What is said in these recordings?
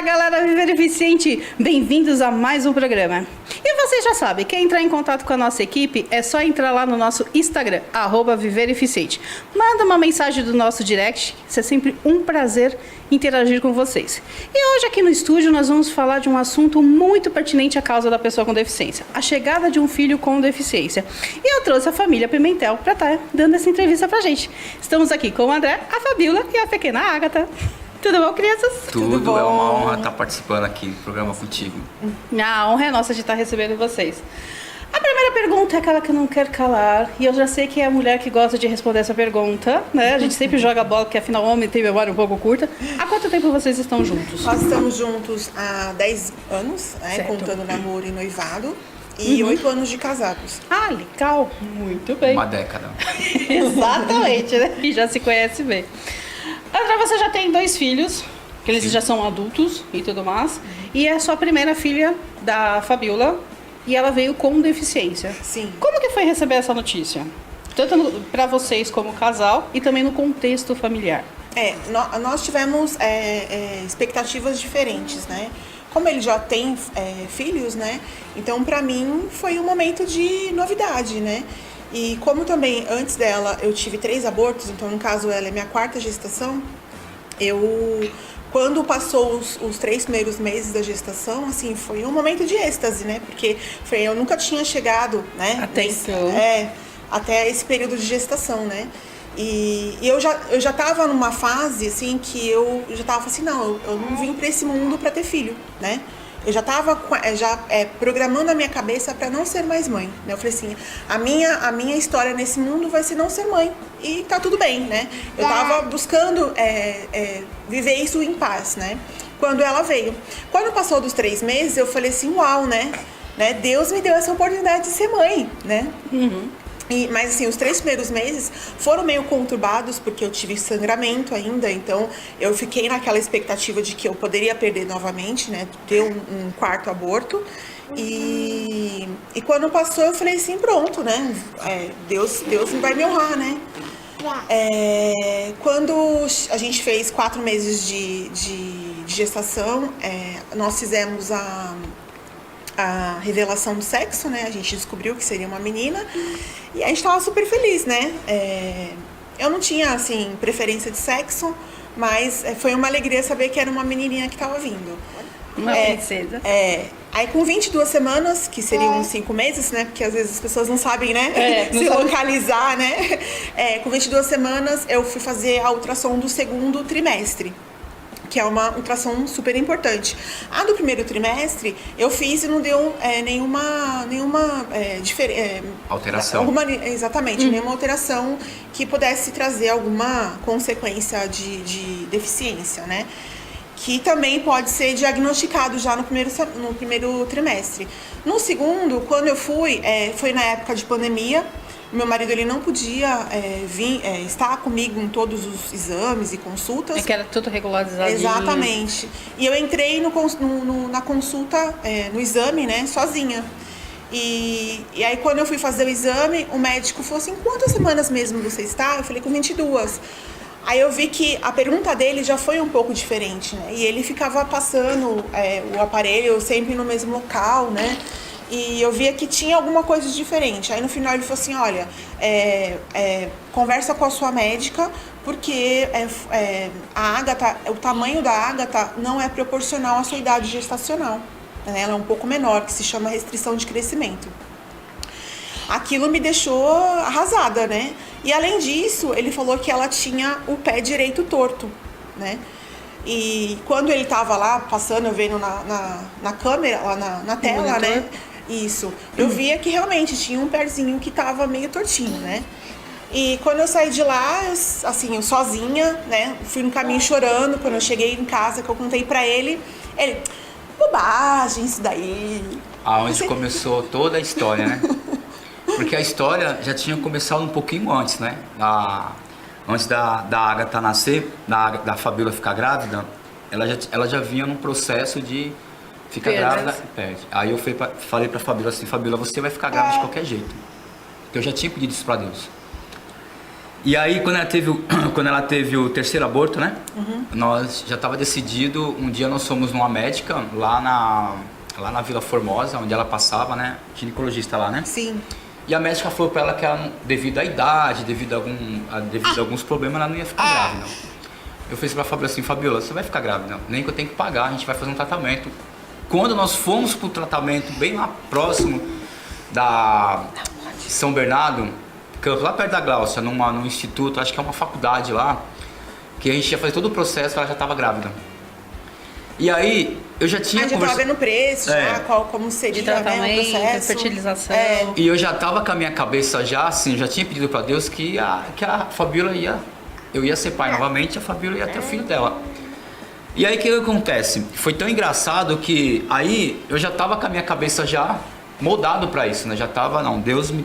Galera Viver Eficiente, bem-vindos a mais um programa. E vocês já sabem, quer entrar em contato com a nossa equipe, é só entrar lá no nosso Instagram, @vivereficiente. Manda uma mensagem do nosso direct, isso é sempre um prazer interagir com vocês. E hoje aqui no estúdio nós vamos falar de um assunto muito pertinente à causa da pessoa com deficiência, a chegada de um filho com deficiência. E eu trouxe a família Pimentel para estar dando essa entrevista pra gente. Estamos aqui com o André, a Fabíola e a pequena Ágata. Tudo bom, crianças? Tudo bom? É uma honra estar participando aqui do programa contigo. A honra é nossa de estar recebendo vocês. A primeira pergunta é aquela que eu não quero calar, e eu já sei que é a mulher que gosta de responder essa pergunta, né? A gente sempre joga a bola, porque afinal o homem tem memória um pouco curta. Há quanto tempo vocês estão juntos? Nós estamos juntos há 10 anos, né, contando namoro e noivado, e 8 anos de casados. Ah, legal. Muito bem. Uma década. Exatamente, né? E já se conhece bem. André, você já tem 2 filhos, que eles já são adultos e tudo mais. E é a sua primeira filha da Fabíola, e ela veio com deficiência. Sim. Como que foi receber essa notícia? Tanto para vocês como casal e também no contexto familiar. Nós tivemos expectativas diferentes, né? Como ele já tem filhos, né? Então, para mim, foi um momento de novidade, né? E como também, antes dela, eu tive 3 abortos, então, no caso, ela é minha 4ª gestação, quando passou os 3 primeiros meses da gestação, assim, foi um momento de êxtase, né? Porque eu nunca tinha chegado, né? Até esse período de gestação, né? E eu já tava numa fase, assim, que eu já tava assim, não, eu não vim para esse mundo para ter filho, né? Eu já tava programando a minha cabeça para não ser mais mãe, né? Eu falei assim, a minha história nesse mundo vai ser não ser mãe, e tá tudo bem, né? Eu tava buscando viver isso em paz, né? Quando ela veio. Quando passou dos 3 meses, eu falei assim, uau, né? Deus me deu essa oportunidade de ser mãe, né? Mas assim, os 3 primeiros meses foram meio conturbados, porque eu tive sangramento ainda, então eu fiquei naquela expectativa de que eu poderia perder novamente, né, ter um 4º aborto. E quando passou, eu falei assim, pronto, né, Deus vai me honrar, né. Quando a gente fez 4 meses de gestação, nós fizemos a revelação do sexo, né? A gente descobriu que seria uma menina e a gente tava super feliz, né? Eu não tinha, assim, preferência de sexo, mas foi uma alegria saber que era uma menininha que tava vindo. Uma princesa. Aí com 22 semanas, que seriam 5 meses, né? Porque às vezes as pessoas não sabem, né? Se localizar, né? Com 22 semanas eu fui fazer a ultrassom do 2º trimestre, que é uma ultrassom super importante. A do 1º trimestre eu fiz e não deu nenhuma alteração. Exatamente, nenhuma alteração que pudesse trazer alguma consequência de deficiência, né? Que também pode ser diagnosticado já no primeiro trimestre. No 2º, quando eu fui, foi na época de pandemia. Meu marido, ele não podia estar comigo em todos os exames e consultas. Que era tudo regularizado. Exatamente. E eu entrei na consulta, no exame, né, sozinha. E aí, quando eu fui fazer o exame, o médico falou assim, quantas semanas mesmo você está? Eu falei, com 22. Aí eu vi que a pergunta dele já foi um pouco diferente, né? E ele ficava passando o aparelho sempre no mesmo local, né? E eu via que tinha alguma coisa diferente. Aí no final ele falou assim, olha, conversa com a sua médica, porque a Ágata, o tamanho da Ágata não é proporcional à sua idade gestacional. Né? Ela é um pouco menor, que se chama restrição de crescimento. Aquilo me deixou arrasada, né? E além disso, ele falou que ela tinha o pé direito torto, né? E quando ele tava lá, passando, eu vendo na câmera, lá na tela, né? Isso. Eu via que realmente tinha um pezinho que tava meio tortinho, né? E quando eu saí de lá, assim, eu sozinha, né? Fui no caminho chorando. Quando eu cheguei em casa, que eu contei pra ele, bobagem isso daí. Aonde começou toda a história, né? Porque a história já tinha começado um pouquinho antes, né? Antes da Ágata nascer, da Fabíola ficar grávida, ela já vinha num processo de ficar grávida e perde. Aí eu falei pra Fabíola assim, Fabíola, você vai ficar grávida de qualquer jeito. Porque eu já tinha pedido isso pra Deus. E aí, quando ela teve o terceiro aborto, né? Nós já estava decidido. Um dia nós fomos numa médica lá na Vila Formosa, onde ela passava, né? Ginecologista lá, né? Sim. E a médica falou para ela que ela, devido à idade, devido a alguns problemas, ela não ia ficar grávida. Eu fiz para a Fabiola assim: Fabiola, você vai ficar grávida? Nem que eu tenho que pagar, a gente vai fazer um tratamento. Quando nós fomos para o tratamento, bem lá próximo da São Bernardo, lá perto da Gláucia, num instituto, acho que é uma faculdade lá, que a gente ia fazer todo o processo, ela já estava grávida. E aí, eu já tinha já estava vendo o preço, já, como seria, de tratamento, né, o processo. fertilização. E eu já estava com a minha cabeça já, assim, eu já tinha pedido para Deus que a Fabiola eu ia ser pai novamente, a Fabiola ia ter o filho dela. E aí, o que acontece? Foi tão engraçado que aí eu já estava com a minha cabeça já moldado para isso, né? Já tava,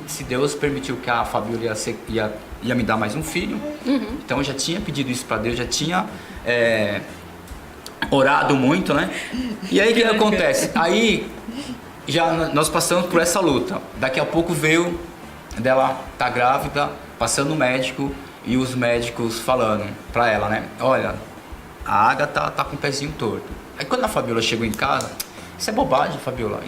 se Deus permitiu que a Fabiola ia me dar mais um filho, então eu já tinha pedido isso para Deus, já tinha orado muito, né? E aí o que acontece? Aí já nós passamos por essa luta. Daqui a pouco veio dela tá grávida, passando no médico e os médicos falando para ela, né? Olha, a Agatha tá com o pezinho torto. Aí quando a Fabiola chegou em casa, isso é bobagem, Fabiola,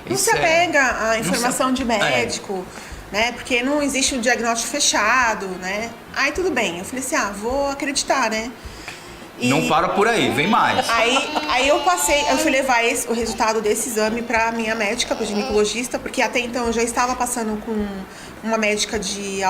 não se apega à informação de médico, né? Porque não existe um diagnóstico fechado, né? Aí tudo bem. Eu falei assim, vou acreditar, né? E não para por aí, vem mais. Aí eu fui levar o resultado desse exame pra minha médica, pra ginecologista, porque até então eu já estava passando com uma médica de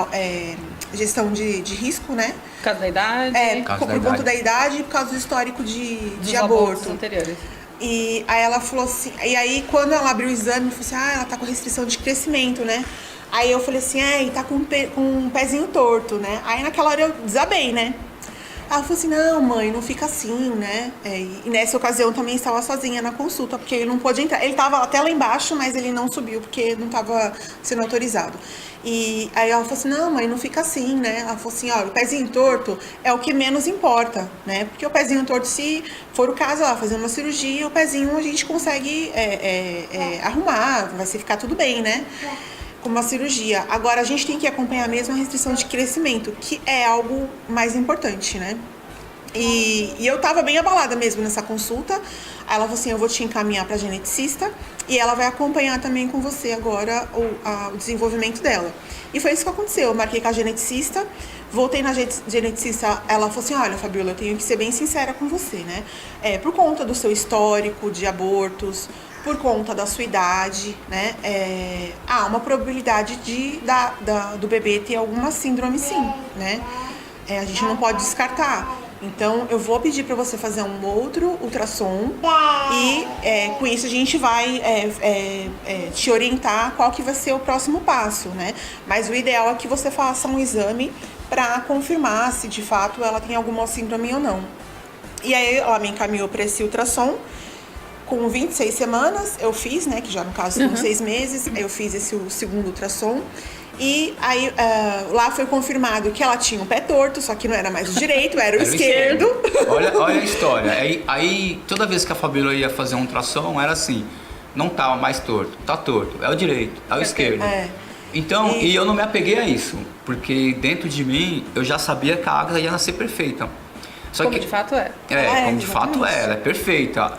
gestão de risco, né? Por causa da idade? Por conta da idade e por causa do histórico de aborto. Anteriores. E aí ela falou assim, e aí quando ela abriu o exame, falou assim, ela tá com restrição de crescimento, né? Aí eu falei assim, tá com um pezinho torto, né? Aí naquela hora eu desabei, né? Ela falou assim, não, mãe, não fica assim, né? E nessa ocasião também estava sozinha na consulta, porque ele não pôde entrar. Ele estava até lá embaixo, mas ele não subiu, porque não estava sendo autorizado. E aí ela falou assim, não, mãe, não fica assim, né? Ela falou assim, olha, o pezinho torto é o que menos importa, né? Porque o pezinho torto, se for o caso, ela fazer uma cirurgia, o pezinho a gente consegue arrumar, vai ficar tudo bem, né? Com uma cirurgia. Agora, a gente tem que acompanhar mesmo a restrição de crescimento, que é algo mais importante, né? E eu tava bem abalada mesmo nessa consulta. Aí ela falou assim, eu vou te encaminhar pra geneticista e ela vai acompanhar também com você agora o desenvolvimento dela. E foi isso que aconteceu. Eu marquei com a geneticista, voltei na geneticista, ela falou assim, olha, Fabiola, eu tenho que ser bem sincera com você, né? Por conta do seu histórico de abortos, por conta da sua idade, né? Há uma probabilidade do bebê ter alguma síndrome, sim, né? A gente não pode descartar. Então, eu vou pedir para você fazer um outro ultrassom e com isso a gente vai te orientar qual que vai ser o próximo passo, né? Mas o ideal é que você faça um exame para confirmar se de fato ela tem alguma síndrome ou não. E aí ela me encaminhou para esse ultrassom. Com 26 semanas eu fiz, né, que já no caso são 6 meses, eu fiz o segundo ultrassom. E aí lá foi confirmado que ela tinha um pé torto, só que não era mais o direito, era o esquerdo. Olha a história. Aí toda vez que a Fabiola ia fazer um ultrassom, era assim, não tá mais torto, tá torto, é o direito, é o esquerdo. Então, e eu não me apeguei a isso, porque dentro de mim eu já sabia que a Agatha ia nascer perfeita. Só como que, de fato é. Como de fato ela é perfeita.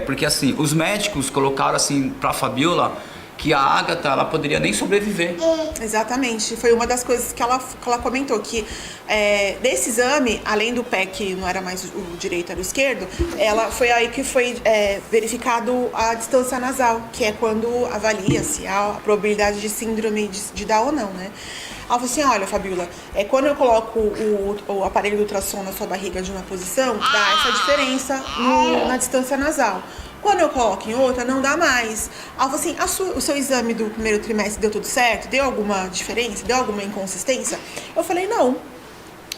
Porque assim, os médicos colocaram assim pra Fabiola que a Agatha, ela poderia nem sobreviver. Exatamente, foi uma das coisas que ela comentou, que desse exame, além do pé que não era mais o direito, era o esquerdo, foi aí que foi verificado a distância nasal, que é quando avalia-se a probabilidade de síndrome de Down ou não, né? Ela falou assim, olha, Fabiola, quando eu coloco o aparelho de ultrassom na sua barriga de uma posição, dá essa diferença na distância nasal. Quando eu coloco em outra, não dá mais. Ela falou assim, o seu exame do primeiro trimestre deu tudo certo? Deu alguma diferença? Deu alguma inconsistência? Eu falei, não.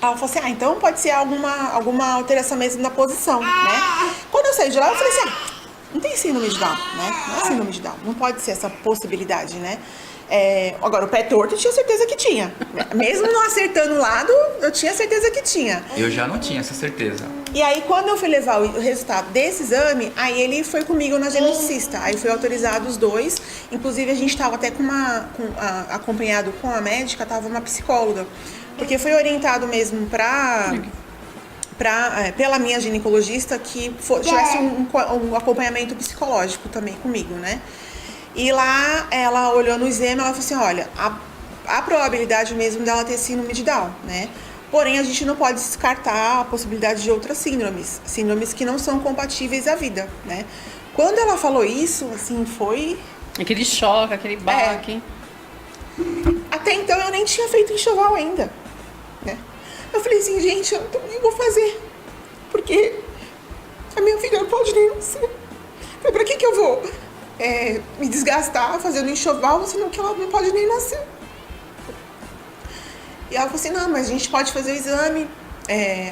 Ela falou assim, então pode ser alguma alteração mesmo na posição, né? Quando eu saí de lá, eu falei assim, não tem síndrome de Down, né? Não é síndrome de Down, não pode ser essa possibilidade, né? Agora, o pé torto eu tinha certeza que tinha. Mesmo não acertando o lado, eu tinha certeza que tinha. Eu já não tinha essa certeza. E aí, quando eu fui levar o resultado desse exame, aí ele foi comigo na geneticista. Aí foi autorizado os dois. Inclusive, a gente estava até acompanhado com a médica, estava uma psicóloga. porque foi orientado mesmo pela minha ginecologista que tivesse um acompanhamento psicológico também comigo, né? E lá, ela olhou no exame, ela falou assim, olha, a probabilidade mesmo dela ter síndrome de Down, né? Porém, a gente não pode descartar a possibilidade de outras síndromes que não são compatíveis à vida, né? Quando ela falou isso, assim, foi... Aquele choque, aquele baque. Até então, eu nem tinha feito enxoval ainda, né? Eu falei assim, gente, eu não vou fazer, porque a minha filha não pode nem nascer. Pra que eu vou me desgastar fazendo enxoval, sendo que ela não pode nem nascer? E ela falou assim, não, mas a gente pode fazer o exame,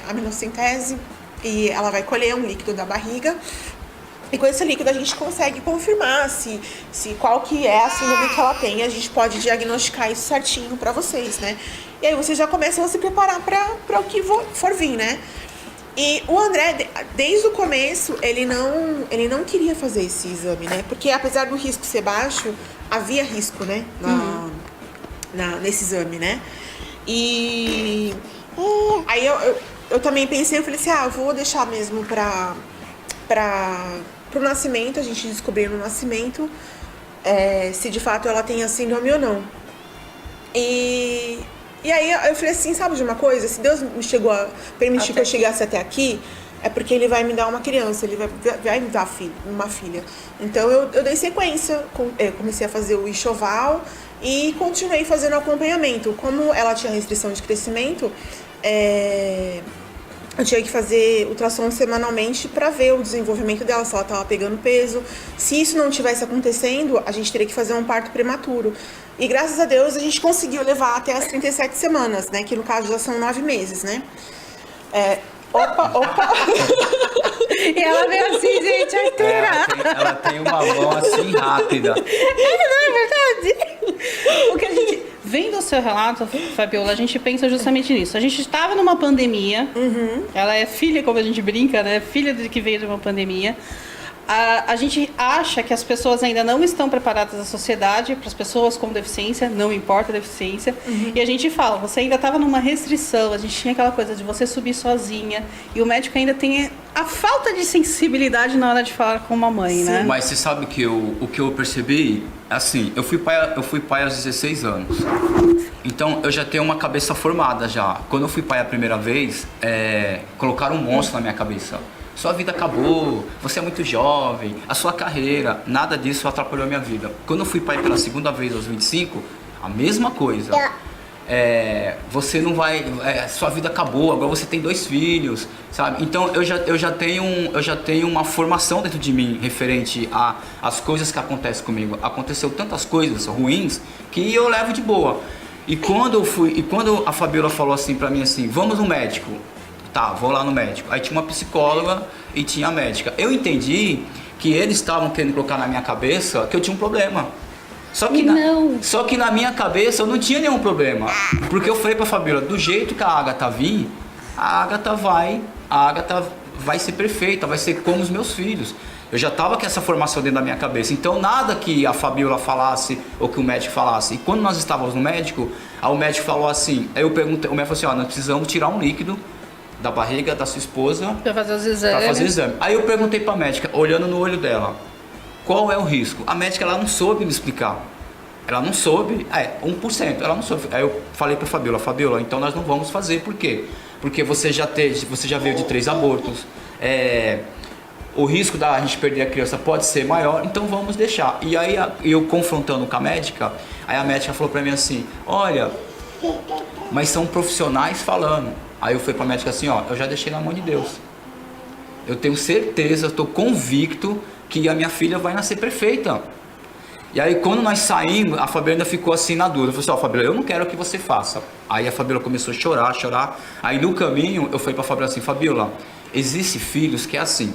aminocentese, e ela vai colher um líquido da barriga, e com esse líquido a gente consegue confirmar se qual que é a síndrome que ela tem, e a gente pode diagnosticar isso certinho pra vocês, né? E aí vocês já começam a se preparar pra o que for vir, né? E o André, desde o começo, ele não queria fazer esse exame, né? Porque apesar do risco ser baixo, havia risco, né? Nesse exame, né? E aí eu também pensei, eu falei assim, eu vou deixar mesmo pro nascimento, a gente descobrir no nascimento se de fato ela tem a síndrome ou não. E aí eu falei assim, sabe de uma coisa? Se Deus me permitir que eu chegasse até aqui, é porque Ele vai me dar uma criança, Ele vai me dar uma filha. Então eu dei sequência, comecei a fazer o enxoval e continuei fazendo acompanhamento. Como ela tinha restrição de crescimento, eu tinha que fazer ultrassom semanalmente para ver o desenvolvimento dela, se ela estava pegando peso. Se isso não estivesse acontecendo, a gente teria que fazer um parto prematuro. E graças a Deus a gente conseguiu levar até as 37 semanas, né? Que no caso já são 9 meses, né? Opa! E ela veio assim, gente, Arteira. Ela tem uma mão assim rápida. Não é verdade? O que a gente... Vendo o seu relato, Fabiola, a gente pensa justamente nisso. A gente estava numa pandemia. Ela é filha, como a gente brinca, né? Filha que veio de uma pandemia. A gente acha que as pessoas ainda não estão preparadas à sociedade, para as pessoas com deficiência, não importa a deficiência. E a gente fala, você ainda estava numa restrição, a gente tinha aquela coisa de você subir sozinha, e o médico ainda tem a falta de sensibilidade na hora de falar com uma mãe, né? Mas você sabe que o que eu percebi, assim, eu fui pai aos 16 anos. Então eu já tenho uma cabeça formada já. Quando eu fui pai a primeira vez, colocaram um monstro na minha cabeça. Sua vida acabou, você é muito jovem, a sua carreira, nada disso atrapalhou a minha vida. Quando eu fui pai pela segunda vez aos 25, a mesma coisa. Você não vai, sua vida acabou, agora você tem 2 filhos, sabe? Então eu já tenho uma formação dentro de mim referente às coisas que acontecem comigo. Aconteceu tantas coisas ruins que eu levo de boa. E quando a Fabiola falou assim pra mim assim, vamos no médico. Tá, vou lá no médico. Aí tinha uma psicóloga e tinha a médica. Eu entendi que eles estavam querendo colocar na minha cabeça que eu tinha um problema. Só que na minha cabeça eu não tinha nenhum problema. Porque eu falei pra Fabiola, do jeito que a Agatha vir, a Agatha vai ser perfeita, vai ser como os meus filhos. Eu já estava com essa formação dentro da minha cabeça. Então nada que a Fabiola falasse ou que o médico falasse. E quando nós estávamos no médico, aí o médico falou assim, aí eu perguntei, o médico falou assim, nós precisamos tirar um líquido da barriga da sua esposa para fazer os exames. Aí eu perguntei para a médica, olhando no olho dela, qual é o risco? A médica, ela não soube me explicar. Ela não soube, 1%, ela não soube. Aí eu falei para a Fabiola, então nós não vamos fazer, por quê? Porque você já veio de 3 abortos, o risco da gente perder a criança pode ser maior, então vamos deixar. E aí eu confrontando com a médica, aí a médica falou para mim assim, olha, mas são profissionais falando. Aí eu fui pra médica assim, eu já deixei na mão de Deus. Eu tenho certeza, estou convicto que a minha filha vai nascer perfeita. E aí quando nós saímos, a Fabiola ainda ficou assim na dúvida. Eu falei assim, Fabiola, eu não quero que você faça. Aí a Fabiola começou a chorar. Aí no caminho eu falei pra Fabiola assim, Fabiola, existem filhos que é assim.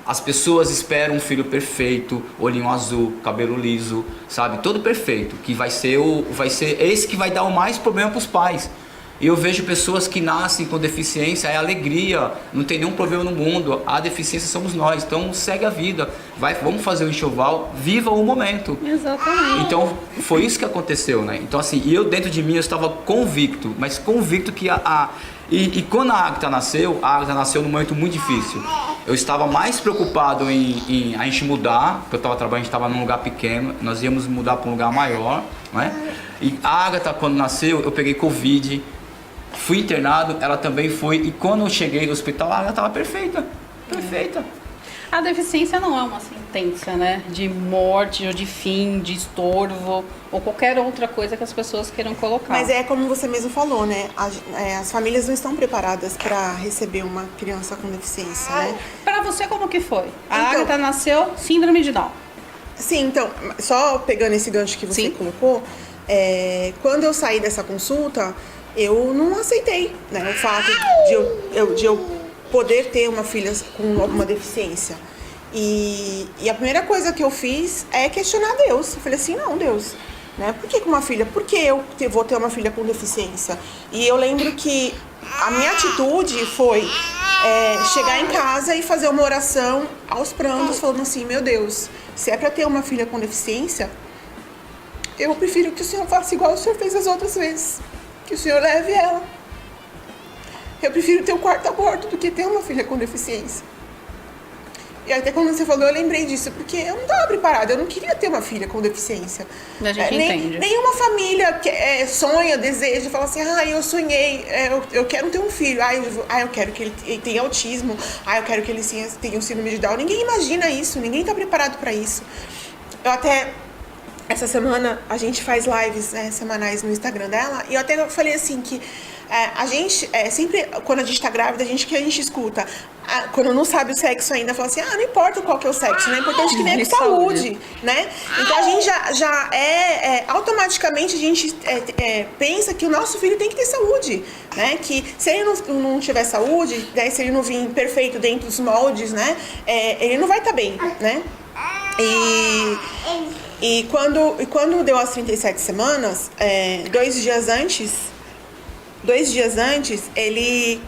As pessoas esperam um filho perfeito, olhinho azul, cabelo liso, sabe? Todo perfeito, que vai ser esse que vai dar o mais problema pros pais. E eu vejo pessoas que nascem com deficiência, é alegria, não tem nenhum problema no mundo, a deficiência somos nós, então segue a vida, vamos fazer o enxoval, viva o momento. Exatamente. Então foi isso que aconteceu, né? Então assim, eu dentro de mim eu estava convicto, mas convicto que e quando a Agatha nasceu num momento muito difícil. Eu estava mais preocupado em a gente mudar, porque eu estava trabalhando, a gente estava num lugar pequeno, nós íamos mudar para um lugar maior, né? E a Agatha, quando nasceu, eu peguei Covid, fui internado, ela também foi, e quando eu cheguei no hospital, ela estava perfeita, perfeita. A deficiência não é uma sentença, né? De morte ou de fim, de estorvo ou qualquer outra coisa que as pessoas queiram colocar. Mas é como você mesmo falou, né? As famílias não estão preparadas para receber uma criança com deficiência, né? Para você, como que foi? A Então, Agatha nasceu síndrome de Down. Sim, então, só pegando esse gancho que você colocou, quando eu saí dessa consulta, eu não aceitei, né? O fato de eu poder ter uma filha com alguma deficiência. E a primeira coisa que eu fiz é questionar Deus. Eu falei assim, não, Deus, né? Por que com uma filha? Por que eu vou ter uma filha com deficiência? E eu lembro que a minha atitude foi chegar em casa e fazer uma oração aos prantos, falando assim, meu Deus, se é para ter uma filha com deficiência, eu prefiro que o Senhor faça igual o Senhor fez as outras vezes. Que o Senhor leve ela. Eu prefiro ter o quarto aborto do que ter uma filha com deficiência. E até quando você falou, eu lembrei disso, porque eu não estava preparada, eu não queria ter uma filha com deficiência. A gente entende. Nenhuma família que, sonha, deseja, fala assim, eu sonhei, eu quero ter um filho, eu quero que ele tenha autismo, eu quero que ele tenha um síndrome de Down. Ninguém imagina isso, ninguém está preparado para isso. Eu até... Essa semana a gente faz lives semanais no Instagram dela, e eu até falei assim que a gente, sempre quando a gente tá grávida, a gente escuta, quando não sabe o sexo ainda, fala assim, não importa qual que é o sexo, né? É importante que venha com saúde, né? Então a gente já automaticamente a gente pensa que o nosso filho tem que ter saúde, né? Que se ele não tiver saúde, se ele não vir perfeito dentro dos moldes, né? Ele não vai estar bem, né? E quando deu as 37 semanas, 2 dias antes, ele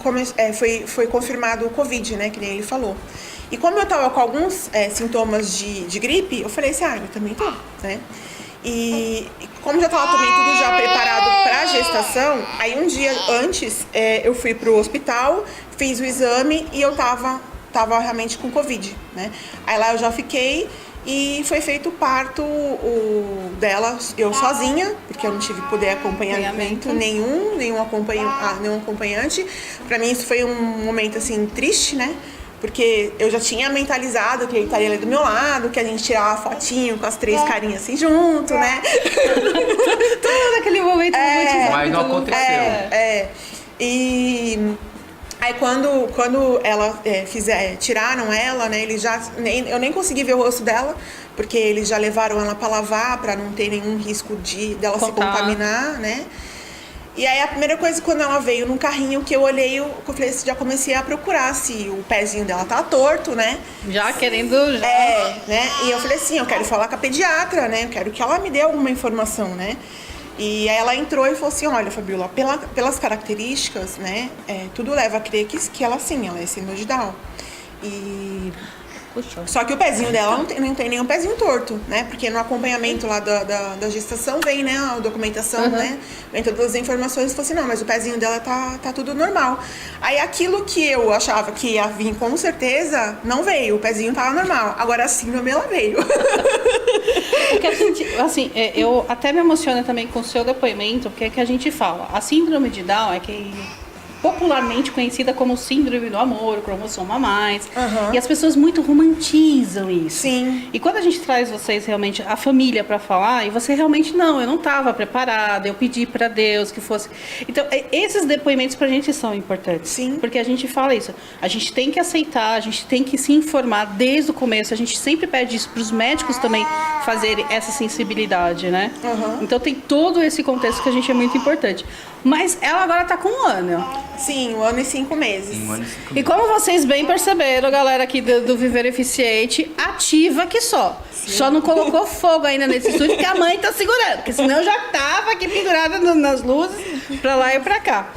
foi confirmado o Covid, né, que nem ele falou. E como eu tava com alguns sintomas de gripe, eu falei assim, eu também tô, né? E como já tava também tudo já preparado pra gestação, aí um dia antes, eu fui pro hospital, fiz o exame e eu tava realmente com Covid, né? Aí lá eu já fiquei... E foi feito o parto dela, eu sozinha, porque eu não tive poder acompanhamento nenhum acompanhante. Pra mim isso foi um momento assim triste, né? Porque eu já tinha mentalizado que ele estaria ali do meu lado, que a gente tirava fotinho com as 3 carinhas assim junto, né? Tudo naquele momento muito. Mas não aconteceu. E aí quando ela tiraram ela, né, eu nem consegui ver o rosto dela, porque eles já levaram ela para lavar, para não ter nenhum risco dela se contaminar, né? E aí a primeira coisa, quando ela veio num carrinho, que eu olhei, já comecei a procurar se o pezinho dela tá torto, né? Já querendo... né? E eu falei assim, eu quero falar com a pediatra, né? Eu quero que ela me dê alguma informação, né? E aí ela entrou e falou assim, olha, Fabiola, pelas características, né, tudo leva a crer que ela sim, ela é síndrome de Down. Só que o pezinho dela não tem nenhum pezinho torto, né, porque no acompanhamento lá da gestação vem, né, a documentação, né, vem todas as informações, e falou assim, não, mas o pezinho dela tá tudo normal. Aí aquilo que eu achava que ia vir com certeza, não veio, o pezinho tava normal, agora a síndrome ela veio. Porque a gente, assim, eu até me emociono também com o seu depoimento, porque é que a gente fala, a síndrome de Down é que popularmente conhecida como síndrome do amor, cromossomo a mais. E as pessoas muito romantizam isso. Sim. E quando a gente traz vocês realmente, a família para falar, e você realmente não, eu não estava preparada, eu pedi para Deus que fosse. Então, esses depoimentos pra gente são importantes. Sim. Porque a gente fala isso, a gente tem que aceitar, a gente tem que se informar desde o começo, a gente sempre pede isso pros médicos também fazer essa sensibilidade, né? Então tem todo esse contexto que a gente é muito importante. Mas ela agora tá com 1 ano. Sim, 1 ano e 5 meses. 1 ano e 5 meses. E como vocês bem perceberam, galera aqui do Viver Eficiente, ativa que só. Sim. Só não colocou fogo ainda nesse estúdio, que a mãe tá segurando. Porque senão já tava aqui pendurada nas luzes, pra lá e pra cá.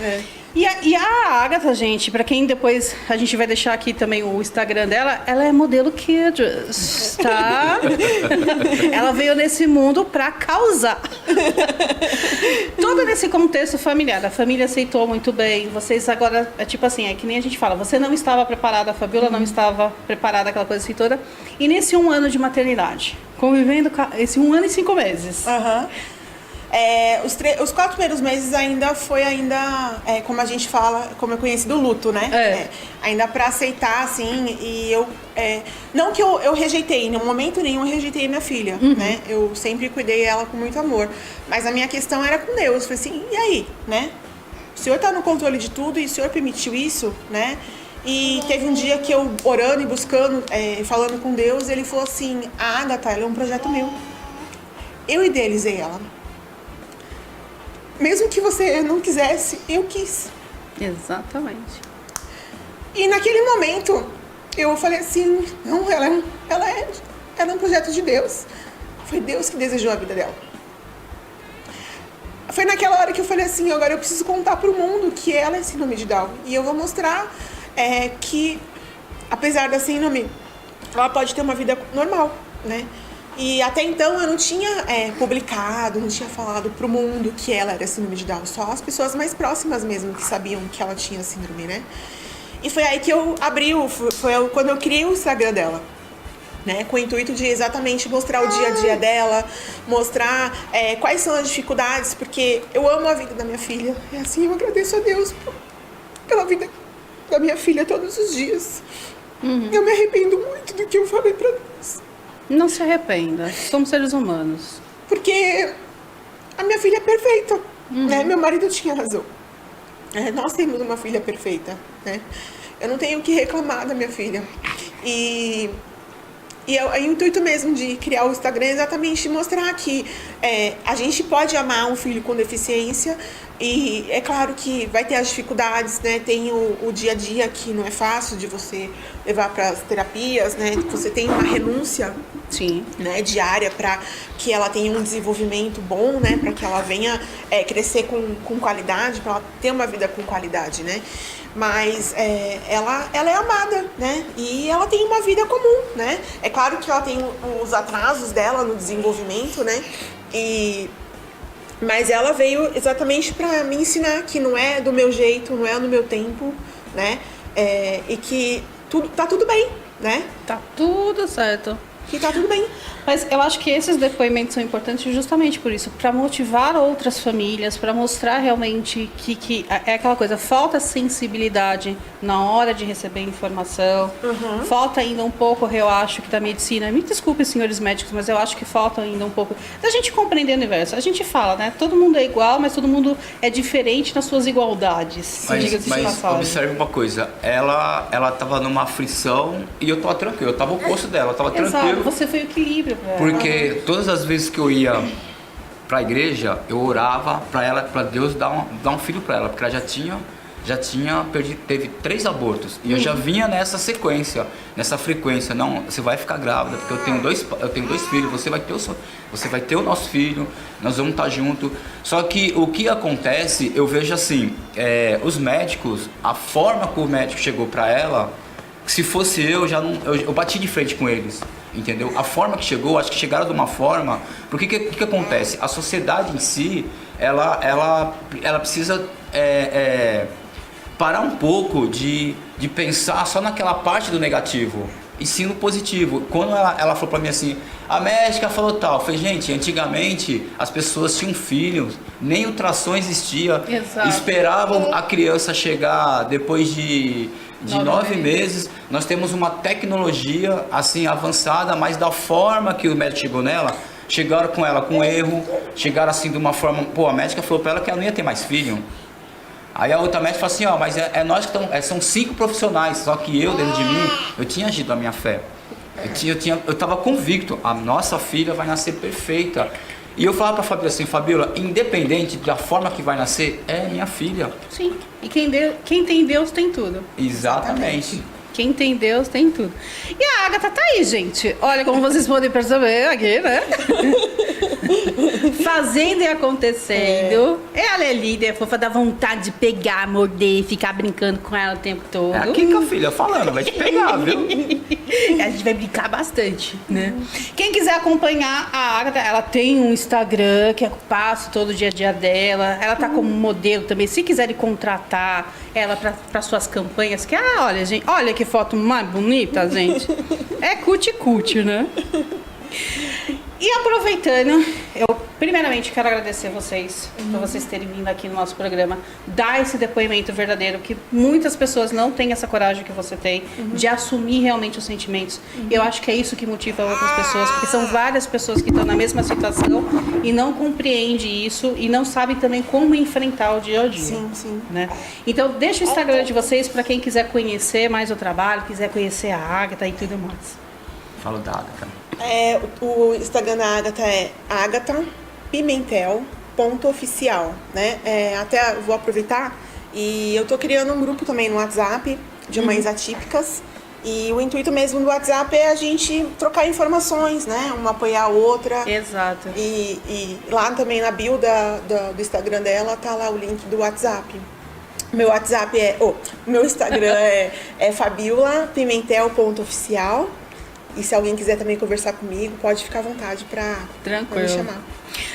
E a Agatha, gente, pra quem depois a gente vai deixar aqui também o Instagram dela, ela é modelo Kids, tá? Ela veio nesse mundo pra causar. Todo nesse contexto familiar. A família aceitou muito bem. Vocês agora, é tipo assim, é que nem a gente fala, você não estava preparada, a Fabiola não estava preparada, aquela coisa assim toda. E nesse 1 ano de maternidade, convivendo esse 1 ano e 5 meses. Os 4 primeiros meses ainda foi como a gente fala, como eu conheci do luto, né? Ainda para aceitar, assim, e eu... não que eu rejeitei, em momento nenhum eu rejeitei minha filha, né? Eu sempre cuidei dela com muito amor. Mas a minha questão era com Deus. Eu falei assim, e aí, né? O Senhor tá no controle de tudo e o Senhor permitiu isso, né? E teve um dia que eu, orando e buscando, falando com Deus, ele falou assim, a Agatha, ela é um projeto meu. Eu idealizei ela. Mesmo que você não quisesse, eu quis. Exatamente. E naquele momento, eu falei assim, não, ela é um projeto de Deus. Foi Deus que desejou a vida dela. Foi naquela hora que eu falei assim, agora eu preciso contar pro mundo que ela é síndrome de Down. E eu vou mostrar que, apesar da síndrome, ela pode ter uma vida normal, né? E até então eu não tinha publicado, não tinha falado pro mundo que ela era síndrome de Down. Só as pessoas mais próximas mesmo que sabiam que ela tinha síndrome, né? E foi aí que eu abri, foi quando eu criei o Instagram dela. Né, com o intuito de exatamente mostrar o dia a dia dela, mostrar quais são as dificuldades, porque eu amo a vida da minha filha. E assim, eu agradeço a Deus pela vida da minha filha todos os dias. Eu me arrependo muito do que eu falei pra Deus. Não se arrependa, somos seres humanos. Porque a minha filha é perfeita, né? Meu marido tinha razão. Nós temos uma filha perfeita, né? Eu não tenho o que reclamar da minha filha. E o intuito mesmo de criar o Instagram é exatamente mostrar que a gente pode amar um filho com deficiência e é claro que vai ter as dificuldades, né? Tem o dia a dia que não é fácil de você levar para as terapias, né? Você tem uma renúncia, sim, né, diária para que ela tenha um desenvolvimento bom, né? Para que ela venha crescer com qualidade, para ela ter uma vida com qualidade, né? Mas ela é amada, né? E ela tem uma vida comum, né? É claro que ela tem os atrasos dela no desenvolvimento, né? Mas ela veio exatamente para me ensinar que não é do meu jeito, não é no meu tempo, né? E que tá tudo bem, né? Tá tudo certo. Que tá tudo bem. Mas eu acho que esses depoimentos são importantes justamente por isso, para motivar outras famílias, para mostrar realmente que é aquela coisa, falta sensibilidade na hora de receber informação, falta ainda um pouco, eu acho, que da medicina, me desculpe, senhores médicos, mas eu acho que falta ainda um pouco da gente compreender o universo. A gente fala, né, todo mundo é igual, mas todo mundo é diferente nas suas igualdades. Mas observe uma coisa, ela tava numa aflição e eu tava tranquilo, eu tava o oposto dela, eu tava tranquilo. Você foi o equilíbrio. Porque todas as vezes que eu ia para a igreja, eu orava para Deus dar um filho para ela, porque ela já tinha perdido, teve 3 abortos e eu já vinha nessa sequência, nessa frequência. Não, você vai ficar grávida, porque eu tenho dois filhos, você vai ter o nosso filho, nós vamos estar junto. Só que o que acontece, eu vejo assim, os médicos, a forma que o médico chegou para ela, se fosse eu eu bati de frente com eles. Entendeu? A forma que chegou, acho que chegaram de uma forma... Porque que acontece? A sociedade em si, ela precisa parar um pouco de pensar só naquela parte do negativo e sim no positivo. Quando ela falou pra mim assim, a médica falou tal, eu falei, gente, antigamente as pessoas tinham filhos, nem ultrassom existia. Exato. Esperavam a criança chegar depois de 9 meses. Nós temos uma tecnologia assim avançada, mas da forma que o médico chegou nela, chegaram com ela com erro, chegaram assim de uma forma, a médica falou para ela que ela não ia ter mais filho. Aí a outra médica falou assim, mas nós que estamos, são 5 profissionais, só que eu, dentro de mim, eu tinha agido a minha fé. Eu tava convicto, a nossa filha vai nascer perfeita. E eu falava pra Fabiola assim, Fabiola, independente da forma que vai nascer, é minha filha. Sim. E quem tem Deus tem tudo. Exatamente. Quem tem Deus tem tudo. E a Agatha tá aí, gente. Olha como vocês podem perceber aqui, né? Fazendo e acontecendo. Ela é líder, é fofa, dá vontade de pegar, morder, ficar brincando com ela o tempo todo. É aqui que a filha falando, vai te pegar, viu? A gente vai brincar bastante, né? Quem quiser acompanhar a Agatha, ela tem um Instagram que eu passo todo o dia a dia dela. Ela tá como modelo também. Se quiserem contratar ela para suas campanhas, que olha, gente, olha que foto mais bonita, gente. É cuti-cuti, né? E aproveitando, eu primeiramente quero agradecer vocês por vocês terem vindo aqui no nosso programa, dar esse depoimento verdadeiro, que muitas pessoas não têm essa coragem que você tem, de assumir realmente os sentimentos. Eu acho que é isso que motiva outras pessoas, porque são várias pessoas que estão na mesma situação e não compreendem isso e não sabem também como enfrentar o dia a dia. Sim, sim. Né? Então, deixa o Instagram de vocês para quem quiser conhecer mais o trabalho, quiser conhecer a Agatha e tudo mais. Fala da Agatha. O Instagram da Agatha é agathapimentel.oficial, né? Até vou aproveitar e eu tô criando um grupo também no WhatsApp de mães atípicas e o intuito mesmo do WhatsApp é a gente trocar informações, né? Uma apoiar a outra. Exato. E lá também na bio do Instagram dela tá lá o link do WhatsApp. Meu WhatsApp meu Instagram é fabiolapimentel.oficial. E se alguém quiser também conversar comigo, pode ficar à vontade para me chamar.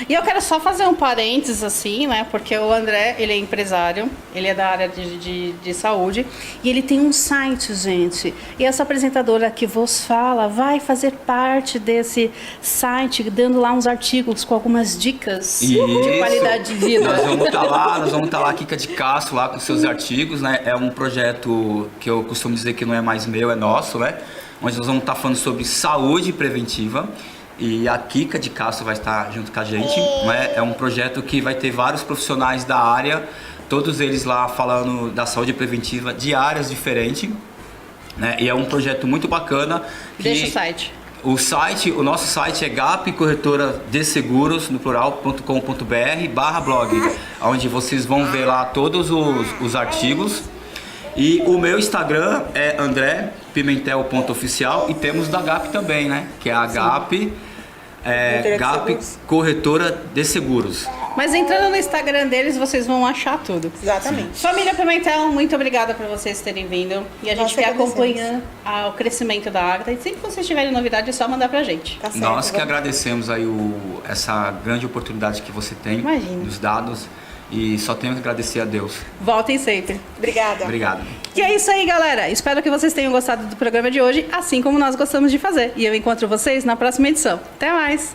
E eu quero só fazer um parênteses assim, né? Porque o André, ele é empresário, ele é da área de saúde e ele tem um site, gente. E essa apresentadora que vos fala vai fazer parte desse site, dando lá uns artigos com algumas dicas de qualidade de vida. Nós vamos estar lá, Kika de Castro, lá com seus artigos, né? É um projeto que eu costumo dizer que não é mais meu, é nosso, né? Onde nós vamos estar falando sobre saúde preventiva e a Kika de Castro vai estar junto com a gente, né? É um projeto que vai ter vários profissionais da área, todos eles lá falando da saúde preventiva de áreas diferentes, né? E é um projeto muito bacana. Deixa o site. O nosso site é gapcorretoradeseguros, no plural.com.br/blog, onde vocês vão ver lá todos os artigos. E o meu Instagram é andrepimentel.oficial e temos da GAP também, né? Que é a GAP, GAP Corretora de Seguros. Mas entrando no Instagram deles, vocês vão achar tudo. Exatamente. Sim. Família Pimentel, muito obrigada por vocês terem vindo. E a gente vai acompanhando o crescimento da Agatha. E sempre que vocês tiverem novidade, é só mandar pra gente. Tá certo, nós que agradecemos aí essa grande oportunidade que você tem nos dados. E só tenho que agradecer a Deus. Voltem sempre. Obrigada. Obrigado. E é isso aí, galera. Espero que vocês tenham gostado do programa de hoje, assim como nós gostamos de fazer. E eu encontro vocês na próxima edição. Até mais!